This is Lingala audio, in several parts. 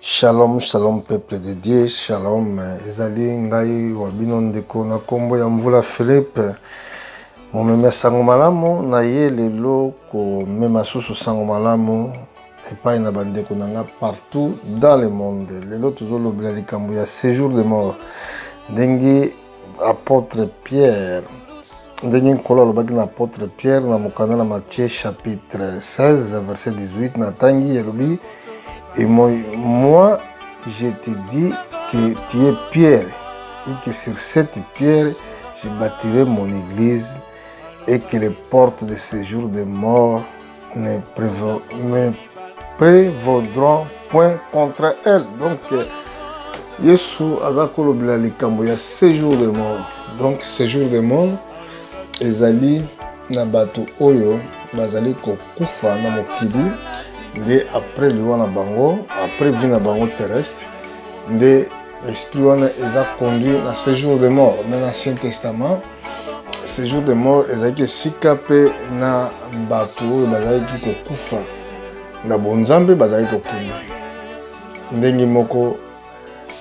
Shalom, shalom peuple de Dieu, shalom. Ezali ngai wabino ndeko na kombo ya Mvula Philippe. Momeme sango malamu na ye lelo ko mema susu sango malamu epai na bandeko nanga partout dans le monde. Lelo tozolobela likambo ya séjour de mort. Ndenge apôtre Pierre, ndenge nkolo alobaki na apôtre Pierre na mokanda na Matthieu chapitre 16 verset 18 na tangi elobi: et moi, je te dis que tu es Pierre, et que sur cette pierre, je bâtirai mon église, et que les portes de séjour des morts ne prévaudront point contre elle. Donc, Yesu azakolo bila likambo ya séjour des morts. Donc, séjour des morts, ezali na bato oyo bazali kokufa na mokili. Dès après le wana bango, après vie na bango terrestre, dès l'esprit wana a conduit à séjour de mort. Mais dans l'Ancien Testament, séjour de mort ezaki sikape na bato bazaki kokufa na bonzambe bazaki kokende. Ndenge moko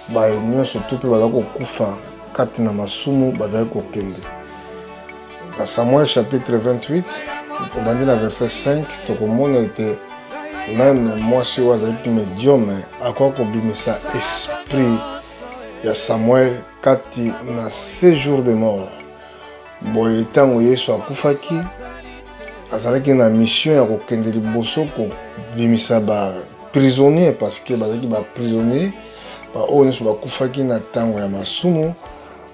ba nyonso tout bazaki kokufa kati na masumu bazaki kokende. Dans Samuel chapitre 28, on va dire la verset 5, tout le monde était même moi si wazaki médium à quoi kobimisa esprit ya Samuel kati na séjour de mort. Boye tango Yesu akufaki azalaki na mission ya kokende liboso kobimisa ba prisonnier parce que bazaki ba prisonnier ba oyo nyonso bakufaki na tango ya masumu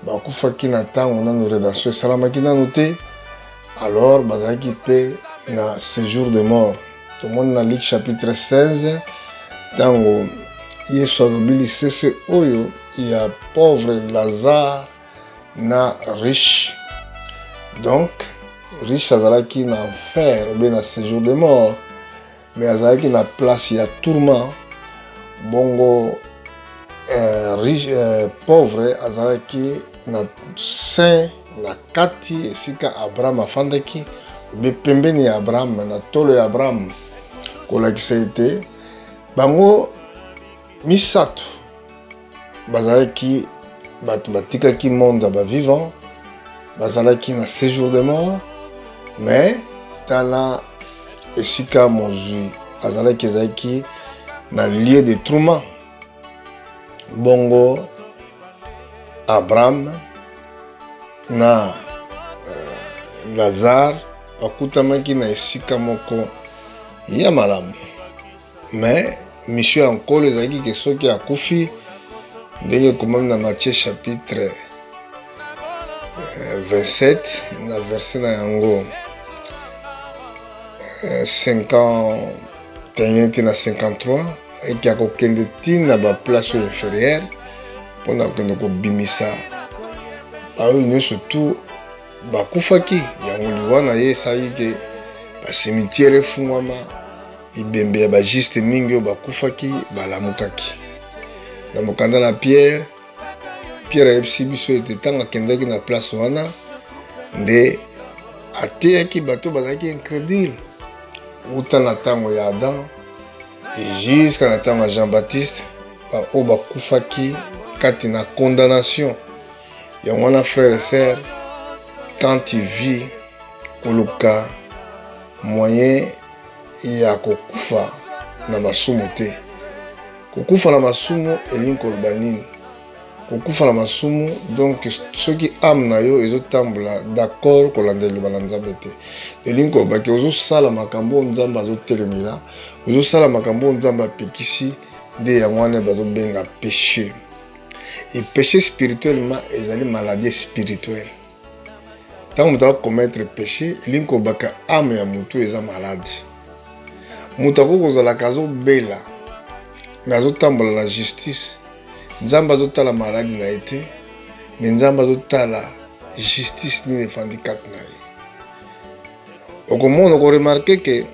bakufaki na tango nano rédaction esalamaki nano te, alors bazalaki pe na séjour de mort. Tout le monde dans Luc chapitre 16, tango Yesu alobili sese oyo ya pauvre Lazare na riche. Donc riche azalaki na enfer ou bien na séjour de mort, mais azalaki na place ya tourment. Bongo riche pauvre azalaki na saint na kati esika Abraham afandaki be pembeni ya Abraham na tolo ya Abraham. Kolakisa ete bango misato bazalaki bato batikaki monde ba vivant bazalaki na séjour de mort, mais tala esika mozui azalaki ezalaki na lieu de tourment. Bongo Abraham na Lazare bakutamaki na esika moko ya malamu, mais mission ya nkolo ezalaki ke soki akufi ndenge ekomami na Matthieu chapitre 27 na verset na yango 51 te na 53 eki akokende ntina baplace oyo inférieure mpona kokende kobimisa baoyo nyonso tu bakufaki. Yango liwana ye esali ke basimitiere efungwama bibembe ya bagiste mingi oyo bakufaki balamukaki. Na mokanda na Pierre ayebisi biso ete ntango akendaki na place wana nde ateyaki bato bazalaki incrédule uta na ntango ya Adam jusqu'à na ntango ya Jean-Baptiste oyo bakufaki kati na condamnation. Yango wana frère et sœur, quand tu vis koluka moyen ya kokufa na masumu te. Kokufa na masumu elingi koloba nini? Kokufa na masumu donc soki âme na yo ezotambola d'accord kolandela liloba na Nzambe te, elingi koloba ke ozosala makambo Nzambe azotelemela, ozosala makambo Nzambe apekisi, nde yango wana bazobenga péché. Et péché spirituellement ezali maladie spirituelle. Tant que commettre péché, elingi kobaka âme ya mutu eza malade. Mutu akozala kazo bela, mais azotambola na justice. Nzambe azotala maladi na ete, mais Nzambe azotala justice ni efandi kati na ye. Okomona okoremarke ke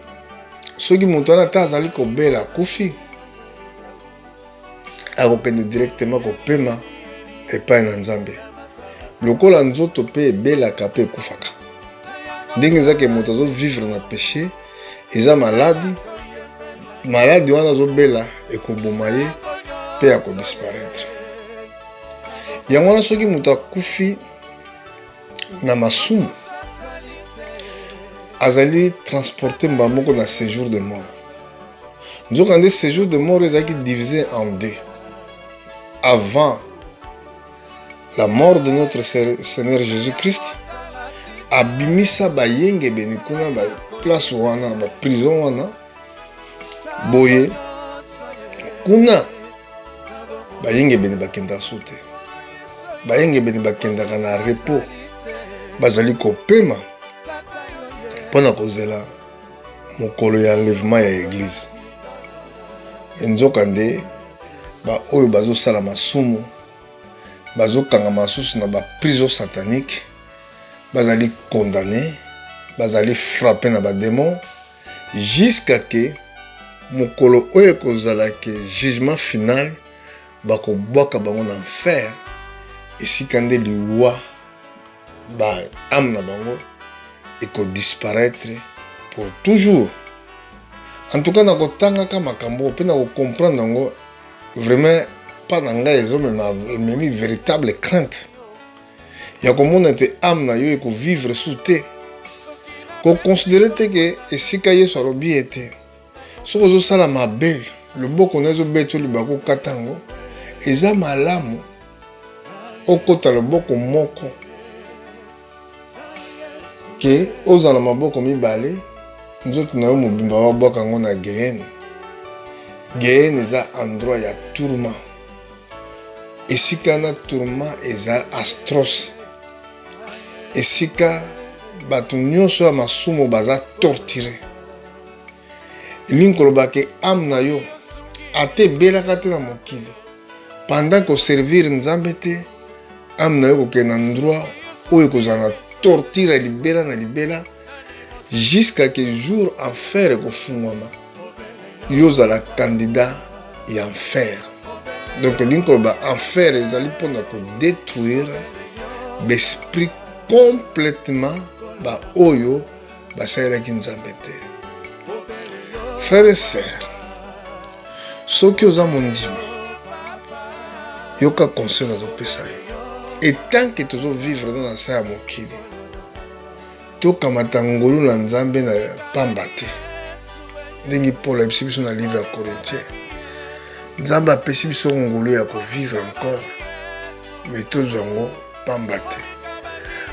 soki mutu wana ata azali kobela kufi, akokende directement kopema epai na Nzambe. Lokola nzoto pe ebelaka pe ekufaka. Ndenge ezake moto azovivre na péché eza maladi, maladi wana azobela ekoboma ye mpe ya kodisparaître. Yango wana soki moto akufi na masumu azali transporté mbala moko na séjour de mort. Nzokande séjour de mort ezalaki divisé en deux. Avant la mort de notre Seigneur Jésus-Christ, abimisa bayenge beni kuna ba place wana ba prison wana boye kuna bayenge beni bakenda soute bayenge beni bakendaka na repos bazali kopema mpona kozela mokolo ya enlèvement ya église. Nzokande ba oyo bazosala masumu bazokanga masusu na ba prison satanique bazali condamné bazali frappé na ba démon jusqu'à que mokolo oyo kozala ke jugement final bakobwaka bango na enfer esika nde liwa ba âme na bango ekodisparaître pour toujours. En tout cas nakotangaka makambo mpe nakocomprendre yango vraiment pas na ngai ezomemi véritable crainte ya komona te âme na yo ekovivre sous te koconsidere te ke esika yesu alobi ete soki ozosala mabe loboko na ezobeti olibaka kokata yango eza malamu okota loboko moko ke ozala maboko mibale nzoto na yo mobimba babwaka yango na geyene. Geyene eza endroit ya tourment esika na tourment eza astros esika bato nyonso ya masumu baza torturé elingi koloba ke âme na yo ate ebelaka te na mokili pendant koservir nzambe te âme na yo kokende na endroit oyo ekozala na torture ya libela na libela jusqu'à que jour enfer ekofungwama yo ozala candidat ya enfer. Donc elingi koloba enfer ezali mpona kodétruire baesprit complètement ba oyo basalelaki nzambe te. Frères et sœurs, soki oza mondimi yoka conseil nazopesa yo et tant que tozovivre na sa ya mokili tokamata ngolu na nzambe na pamba te ndenge Paul ayebisi biso na livre ya Corinthiens. Nzambe apesi biso ngolu ya kovivre encore mais tozwa yango pamba te.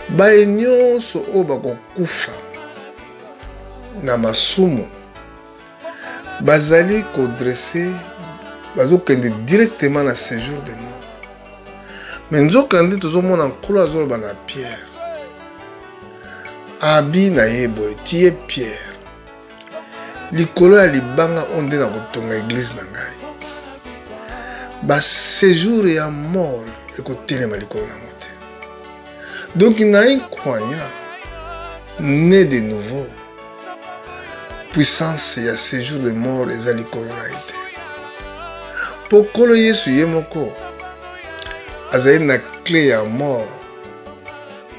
Baye nyonso oyo bakokufa na masumu bazali kodresse bazokende directement na séjour de mort. Mais nzokande tozomona nkolo azoloba na Pierre abi na ye boye tie Pierre likolo ya libanga oyo nde na kotonga église na ngai baséjour ya mort ekotelema likolo nango te. Donc na un croyant né de nouveau puissance ya séjour de mort eza likolo na ye te. Po kolo yesu ye moko azali na clé ya mort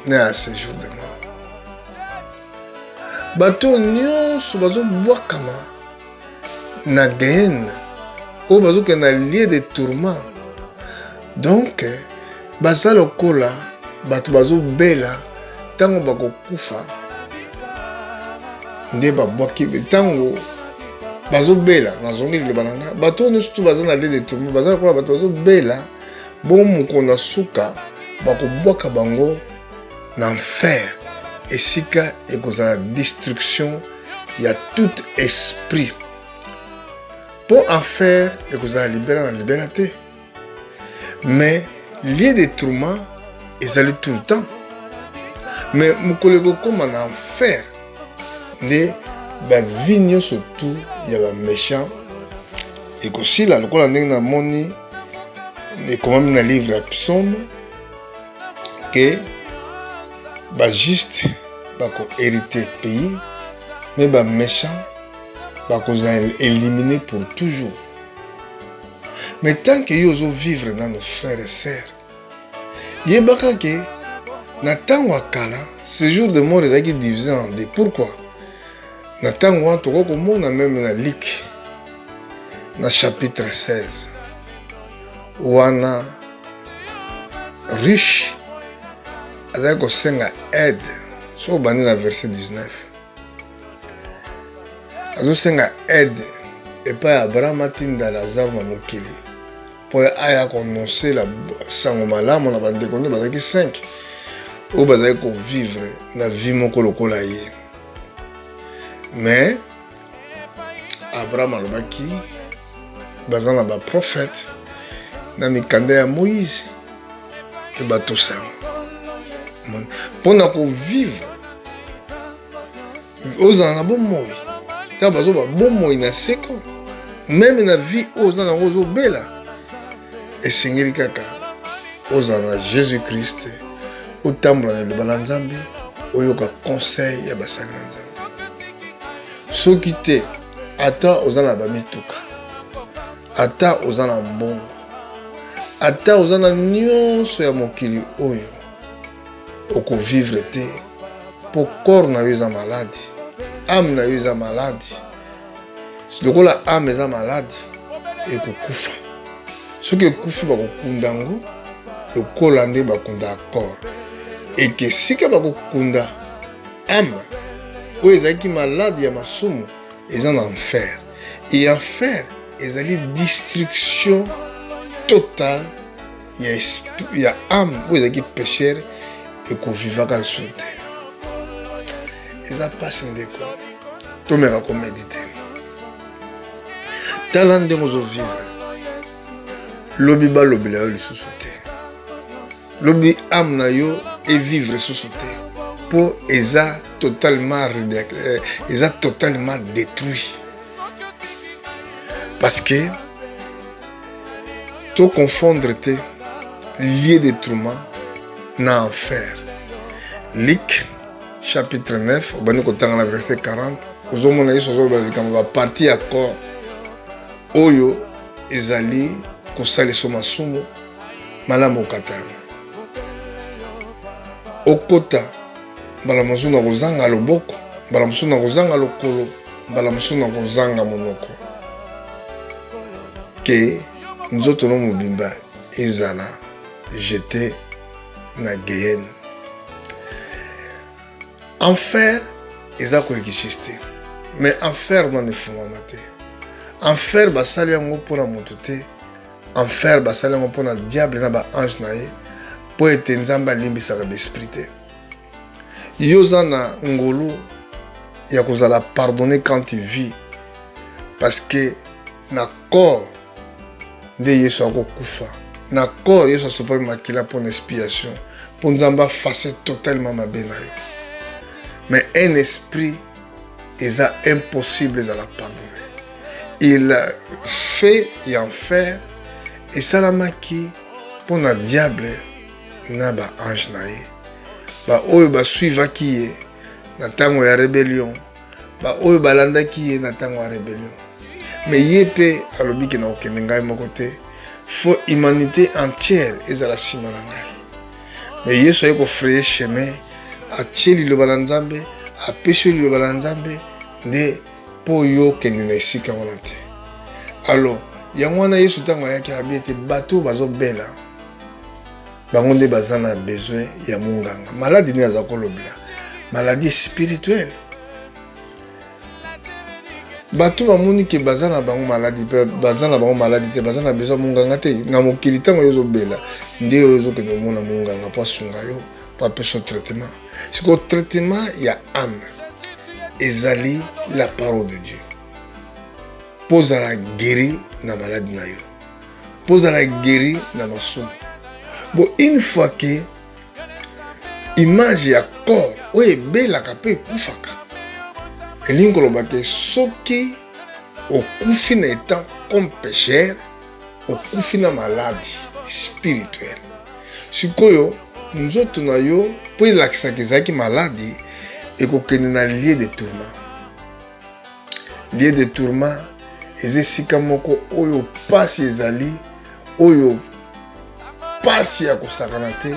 na ya séjour de mort. Bato nyonso bazobwakama na geyene oyo bazokende na lieu de tourment. Donc baza lokola bato bazobela ntango bakokufa nde babwaki ntango bazobela nazongi liloba na nga bato nyonso tu baza na lieu de tourment baza lokola bato bazobela bongo mokonda suka bakobwaka bango na enfer esika ekozala destruction ya tout esprit. Po enfer ekozala libela na libela te mais lieu de tourment ezali tout le temps. Mais mokolo ekokoma na enfer nde bavi nyonso tu ya baméchant ekosila lokola ndenge namoni ekomami na livre ya psaume ke bajuste bakohérite pays mais baméchant bakozala éliminé pour toujours. Mais tant que yo ozovivre na nos frères et sœurs yebaka ke na ntango ya kala séjour de mort ezalaki divisé en deux. Pourquoi? Na ntango wana tokoki komona meme na Luc na chapitre 16 wana riche azali kosenga aide so obandi na verset 19 azosenga aide epai ya Abraham atinda Lazare na mokili mpo aya kononse la sango malamu na bandeko nde bazalaki 5 oyo bazali kovivre na vie moko lokola ye. Mais Abraham alobaki baza na baprofete na mikanda ya Moïse e batosango mpona kovivre ozala na bomoi ta bazoba bomoi na seko meme na vie oyo oza nango ozobela esengeli kaka ozala na Jésus-Christ otambola na liloba la Nzambe oyoka conseil ya basali na Nzambe. Soki te ata oza na bamituka ata oza na mbongo ata oza na nyonso ya mokili oyo okovivre te po corps na yo eza maladi, ame na yo eza maladi. Lokola ame eza maladi ekokufa, soki ekufi bakokunda yango lokola nde bakunda corps. Eke sika bakokunda ame oyo ezalaki maladi ya masumu eza na enfer. Et enfer ezali destruction totale ya ame oyo ezalaki pécheur ekovivaka lisusu te. Eza pasi ndeko tomeka komedite. Tala ndenge ozovivre lobi balobela yo lisusu te, lobi ame na yo evivre lisusu te po eza totalement détruit. Parce que to confondre te lié de tourment na enfer. Luc chapitre 9 obandi kotanga na verset 40 ozomona yesu azoloba likambo ba partie ya corps oyo ezali kosalisa masumu malamu okatana okota mbala mosusu na kozanga loboko, mbala mosusu na kozanga lokolo, mbala mosusu na kozanga monoko ke nzoto no mobimba ezala jeté na geyenne. Enfer eza koexiste mais enfer na efungwama te. Enfer basali yango mpona moto te, enfer basali yango mpona diable na baange na ye po ete nzambe alimbisaka baesprit te. Yo oza na ngolu ya kozala pardonner quand tu vis parce que na corps nde yesu akokufa, na corps yesu asopaki makila mpona expiation mpo nzambe afase totalement mabe na yo. Mais un esprit eza impossible ezala pardonner. Il fait et en faire esalamaki mpona diable na baange na ye baoyo basuivaki ye na ntango ya rébellion, baoyo balandaki ye na ntango ya rébellion. Mais ye mpe alobiki na kokende ngai moko te, fo humanité entière ezala nsima na ngai. Mais yesu aye kofraye chemin atie liloba na Nzambe, apesi yo liloba na Nzambe nde mpo yo okende na esika wana te. Alors yango wana yesu ntango ayaki abi ete bato bazobela bango nde baza na besoin ya monganga. Maladi nde aza kolobela maladie spirituelle. Bato bamoni ke baza na bango maladi pe baza na bango maladi te, baza na besoin monganga te. Na mokili ntango yo ozobela nde yo ozokende omona monganga po asunga yo po apesa traitement. Siko traitement ya âme ezali la parole de Dieu. Poza la guéri na maladie na yo, poza la guéri na masumu. Bon, une fois que image ya corps oyo ebelaka mpe ekufaka, elingi koloba ke soki okufi na étant comme pécheur okufi na maladie spirituelle. Sikoyo nzoto na yo mpo elakisaka ezalaki maladi ekokende na lieu de tourment. Lieu de tourment eza esika moko oyo pasi ezali, oyo pasi ya kosakana te,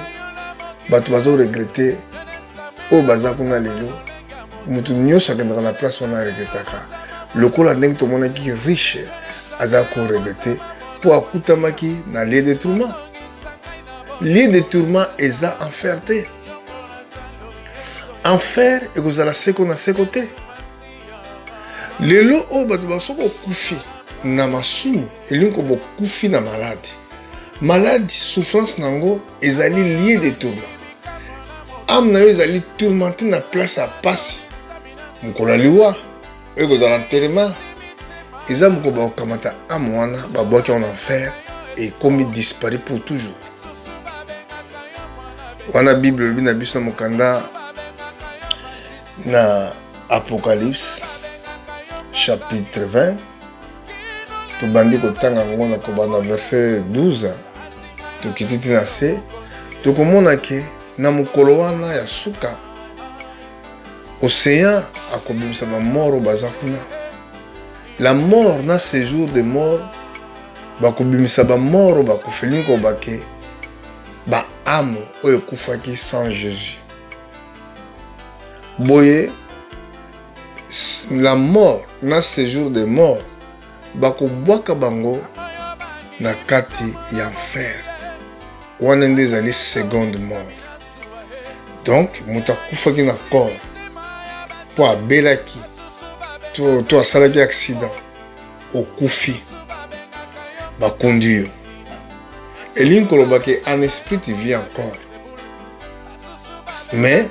bato bazoregrete oyo baza kuna lelo. Mutu nyonso akendaka na place wana aregretaka lokola ndenge tomonaki riche aza koregrete pour akutamaki na lieu de tourment. Lieu de tourment eza enfer te. Enfer ekozala seko na seko te. Lelo o bato basoko kufi na masumu elinko bokufi na malade. Malade souffrance nango ezali lieu de tourment. Am na yo ezali tourmenté na place à passe. Mukola liwa ekozala enterrement. Eza moko bakamata am wana babwaki en enfer et comme disparu pour toujours. Wana Bible na biso na mokanda na Apocalypse chapitre 20 tobandi kotanga ngo na kobanda verset 12 tokititi na se tokomona ke na mokolo wana ya suka océan akobimisa ba mort baza kuna. La mort na séjour de mort bakobimisa ba mort bakofelinko bake ba âme oyo kufaki sans Jésus. Boye la mort na séjour de mort bakobwaka bango na kati ya enfer. Wana nde ezali seconde mort. Donc moto akufaki na corps po abelaki to asalaki accident okufi bakundi yo. Elingi koloba ke en esprit tu vis encore, mais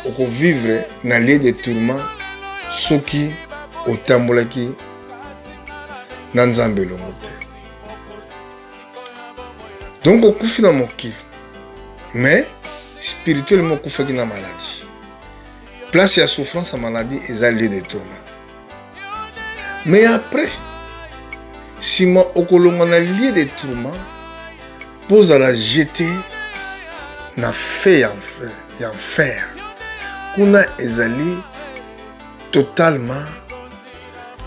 oko vivre na lieu de tourment soki otambolaki na nzambe elongo te. Donc okufi na mokili, mais spirituellement okufaki na maladie. Place ya souffrance à maladie eza lieu de tourment. Mais après, si moi okolonga na lieu de tourment, pose à la jeter na fait en fer. Kuna ezali totalement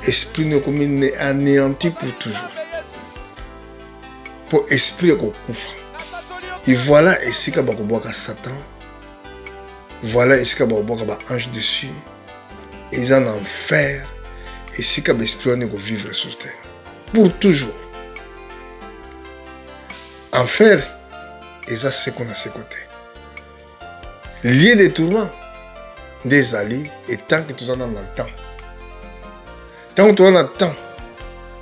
esprit ne comme anéanti pour toujours. Pour esprit ko kufa. Et voilà esika bakobwaka Satan. Voilà esika bakobwaka ba ange dessus. Ils en enfer. Esika ba esprit ne ko vivre sur terre pour toujours. Enfer, et ça c'est qu'on a ses côtés. Lié des tourments, des alliés, et tant que tu en as le temps. Tant que tu en as le temps,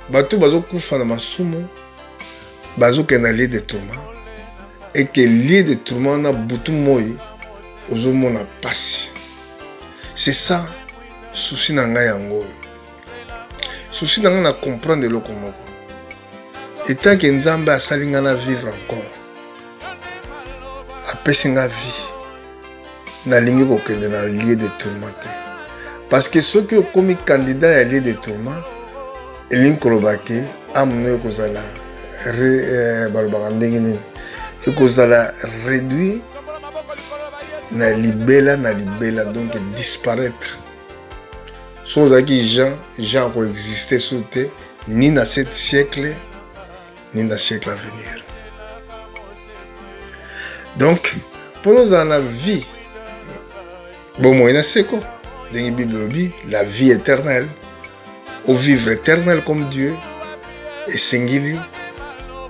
bateau bazo koufa na masumo, bazo ken lié des tourments, et que lié des tourments na butu moi, ozo mona passe. C'est ça, souci nanga yango. Souci nanga na comprendre le komoko. Et tant que Nzambe a salingana vivre encore, apesi nga vie, na lingi kokende na lieu de tourment. Parce que ceux qui ont commis candidat à lieu de tourment, elingi kolobake amno ekozala balobaka ndenge nini, ekozala réduit na libela donc disparaître. Sans qui Jean coexister sur terre ni dans ce siècle ni dans le siècle à venir. Donc, pour nous dans la vie, bon, moi, c'est quoi? Dans la Bible, la vie éternelle, au vivre éternel comme Dieu, et singili,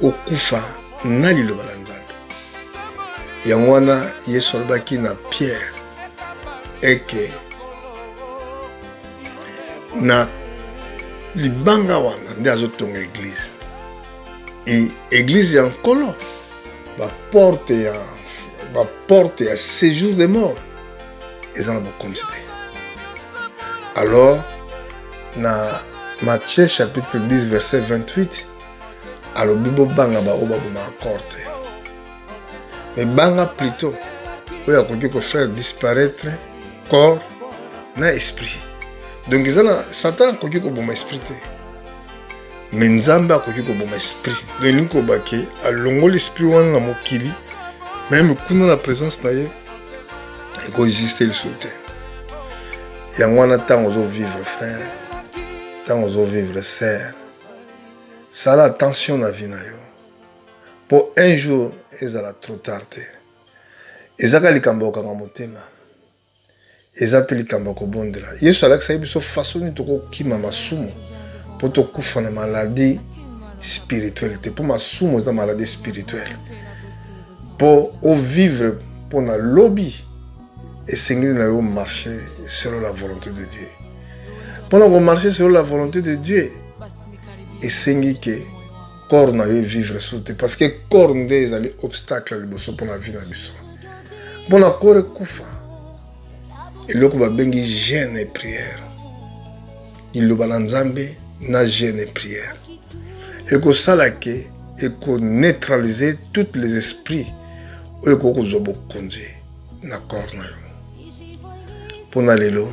au kufa, nali le balanzal. Yangwana, yesolbaki na Pierre, et que, na libanga wana, nde azotonga église. Et l'église est en colon. La porte à séjour des morts. Ils en ont quantité. Alors, dans Matthieu chapitre 10, verset 28, alors Bible banga ba obabuma corte. Mais banga plutôt, où il y a quelque faire disparaître corps na esprit. Donc Satan a quelque bon esprit. Mais Nzambe akoki koboma esprit. Donc linko baki alongo l'esprit wana na mokili. Même kuna la présence na ye eko exister le sauter. Yango wana tango zo vivre frère. Tango zo vivre sœur. Sala attention na vie na yo. Pour un jour ezala trop tard. Ezaka likambo kanga motema. Ezapeli likambo ko bondela. Yesu alakisa biso façon ni toko kima masumu. Pour te couper na maladie spiritualité. Pour ma soumo la maladie spirituelle. Pour vivre pour na lobby et singler na marcher selon la volonté de Dieu. Pour marcher selon la volonté de Dieu et singler que corps na vivre sauter parce que corps des ali obstacle le bosso pour la vie na biso. Pour na corps kufa. Et loko ba bengi jeûne et prière. Il lo balanzambe na jeûne et prière. Et que ça là que et que neutraliser tous les esprits et que zobo conduire na corps na yo. Pour na lelo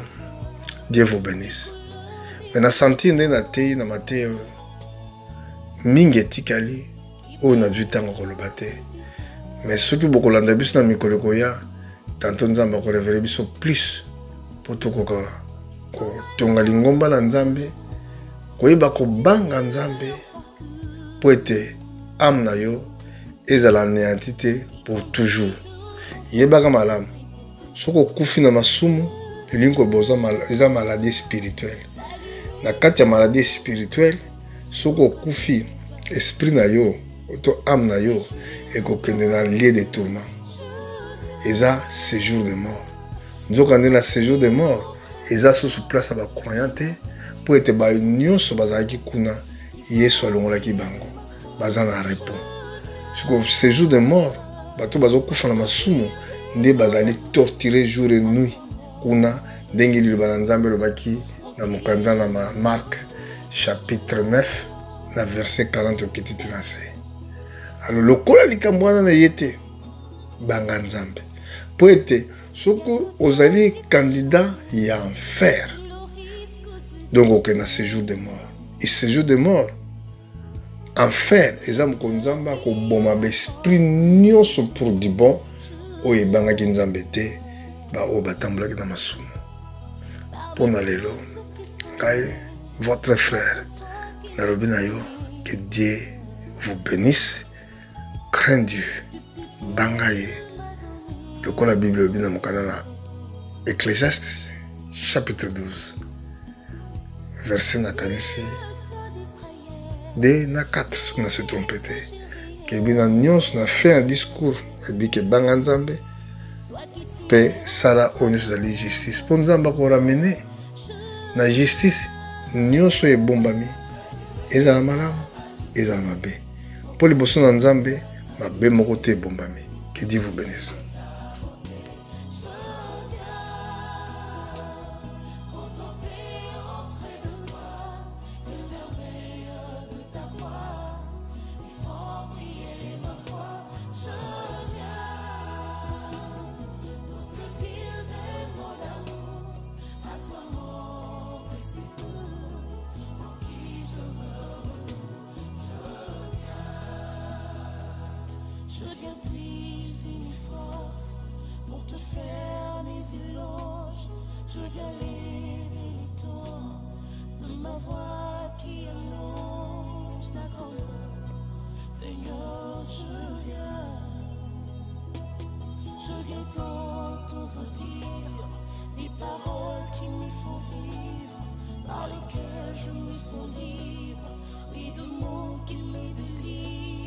Dieu vous bénisse. Mais na sentir na tei na mateo mingi etikali oyo na dwi ntango koloba te mais soki bokolanda biso na mikolo ekoya tanto nzambe akorevele biso plus po tokoka kotonga lingomba na nzambe koyeba kobanga nzambe po ete ame na yo ezala anéanti te pour toujours yebaka malamu soki okufi na masumu elingi koboza eza maladie spirituelle na kati ya maladie spirituelle soki okufi esprit na yo to âme na yo ekokende na lieu de tourment eza séjour de mort nzokande na séjour de mort eza susu place ya bacroyant te po ete bayo nyonso bazalaki kuna yesu alongolaki bango baza na repos soki séjour de mort bato bazokufa na masumu nde bazali torturer jour et nuit kuna ndenge liloba na nzambe elobaki na mokanda na Marc chapitre 9 na verset 40 okiti tina se. Alors lokola likambo wana na yete banga nzambe po ete soki ozali candidat ya enfer donc okenda séjour de mort et séjour de mort enfer eza mokonzamba koboma baesprit nyonso pour du bon oyo ebangaki nzambe te baoyo batambolaki na masumu. Mpona lelo ngai votre frère nalobi na yo que Dieu vous bénisse. Crains Dieu, banga ye lokola Bible elobi na mokanda na Ecclésiaste chapitre 12 verset na kanisi de na 4 soki na se trompe te ke bina nyonso na fait un discours ebi ke banga nzambe mpe sala oyo nyonso ezali justice mpo nzambe akoramene na justice nyonso ebombami ezala malamu ezala mabe mpo liboso na nzambe mabe moko te ebombami. Que Dieu vous bénisse. Je viens puiser mes forces pour te faire mes éloges. Je viens lever les tons de ma voix qui annonce ta grandeur. Seigneur, je viens t'entendre dire des paroles qui me font vivre, par lesquelles je me sens libre, oui, de mots qui me délivrent.